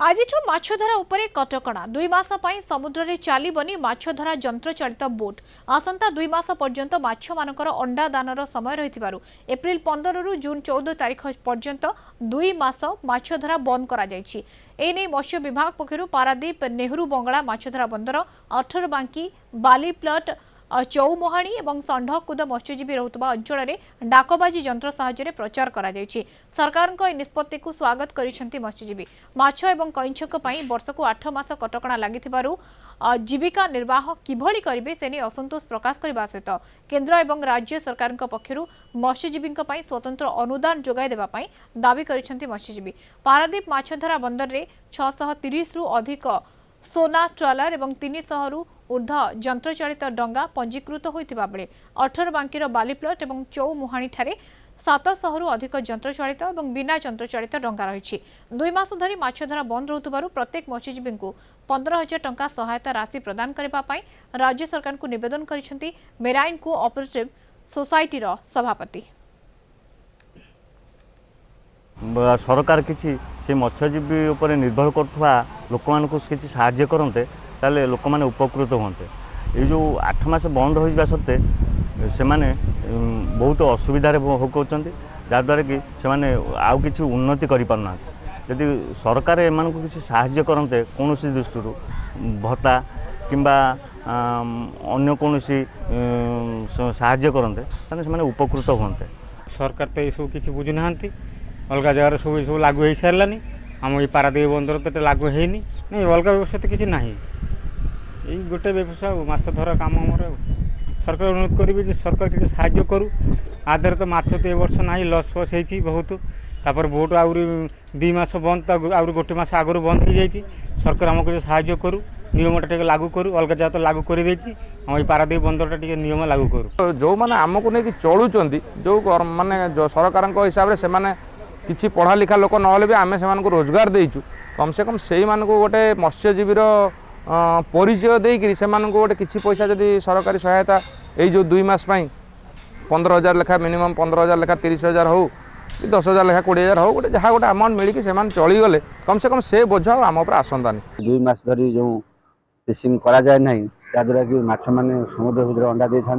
आज माछधरा उपरे कटकणा 2 मास पई समुद्र रे चालीबनी माछधरा यंत्र चालित बोट आसंता 2 मास पर्यंत माछ मानकर अंडा दानर समय रहिथिबारु एप्रिल 15 रु जून 14 तारिख पर्यंत 2 मास माछधरा बंद करा जायछि। एने मत्स्य विभाग पक्षरु पारादीप नेहरू बंगला माछधरा बंदर 18 बांकी बाली प्लट चौमुहाणी और षंढकुद मत्स्यजीवी रोकुवा अंचल में डाकबाजी यंत्र साहाय्य प्रचार करा जायछि। सरकार निष्पत्ति को स्वागत करिसेंति मत्स्यजीवी। माछ एवं कईंछक पई वर्ष को 8 मास कटकणा लागिथिबारु जीविका निर्वाह किभଳି करिवे सेने असंतोष प्रकाश करबा सहित केंद्र एवं राज्य सरकार पक्षरु मत्स्यजीवी स्वतंत्र अनुदान जोगाई देबा पई दाबी करिसेंति मत्स्यजीवी। पारादीप माछधरा बंदर रे 630 रु अधिक सोना ट्रॉलर और 300 रु ऊर्ध यंत्रचालित डंगा पंजीकृत होइतिबा बेले 18 बांकीर बाली प्लट और चौमुहाणी ठारे 700 रु अधिक यंत्रचालित और बिना यंत्रचालित डंगा रही। 2 मास धरी माछधरा बंद रहउतबारु प्रत्येक मत्स्यजीवी को 15,000 टंका सहायता राशि प्रदान करबा पई राज्य सरकार को निवेदन करिसेंति मेराइन को ऑपरेटिव सोसाइटी रो सभापति। सरकार किसी से मत्स्यजीवी उपर निर्भर करुवा लोक मान किसी साहाय्य करते ताले लोक मैंने उपकृत होते। ये जो 8 मास बंद हो सत्ते से माने बहुत असुविधार भोगुंट जहाद्वारा कि से आउ किसी उन्नति करना। यदि सरकार एम किसी साहाय्य करते कौन दृष्टि भत्ता किंबा अन्य कौन साहाय्य करते से उपकृत होते। सरकार तो ये सब किसी बुझुना अलग जगार सब सब लागू हो सारानी आम ये पारादीप बंदर तो लागू है नहीं अलग व्यवस्था तो किसी ना यही गोटे व्यवसाय माछ धरा काम आमर सरकार अनुरोध करी सरकार किसी साहाय्य करू आधार तो माछ तो ए वर्ष ना लस फस हो बहुत तापर बोट आहरी 2 मास बंद आहरी गोटे मास आगु बंद हो जाए सरकार आमको साहाय्य करू नियमटा टे लागू करू अलग जगह तो लागू कर आम ये पारादीप बंदरटा टे नियम लागू करू जो मैंने आमको नहीं चलुँच जो माने जो सरकार हिसाब से माने किसी पढ़ा लिखा लोक ना भी आम से रोजगार देचु कम से कम से गोटे मत्स्यजीवी परिचय देकर से गोटे किसी पैसा जदि सरकारी सहायता ये जो 2 मास 15,000 लेखा मिनिमम 15,000 लेखा 30,000 हो 10,000 लेखा 20,000 हो गोटे जहाँ गोटे अमाउंट मिली से चलीगले कम से कम से बोझ आम उपर आसंतानी। 2 मास धरी जो फिशिंग करा जाए नहीं जहाँद्वारा कि माछ मैंने समुद्र भितर अंडा दे था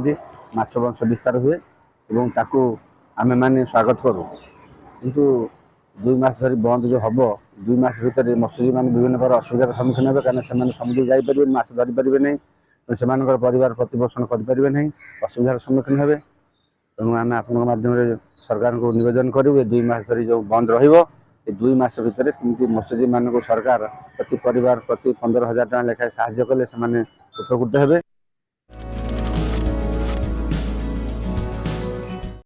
माछ वंश विस्तार हुए और ताकू आमे माने स्वागत करूँ किंतु 2 मास धरी बंद जो हम 2 मास भितर मत्स्यजीवी मैंने विभिन्न प्रकार असुविधार सम्मुखीन हे कहीं समुद्र जापर माछ धरी पारे नहीं से परिवार प्रतिपोषण करें नहीं असुविधार सम्मुखीन हे। तेणु आम आप माध्यम सरकार को निवेदन करूँ 2 मास धरी जो बंद रो 2 मास भितर कमी मत्स्यजीवी मान सरकार प्रति परिवार प्रति 15,000 टका लेखाएं साहाय्य कले से उपकृत हे।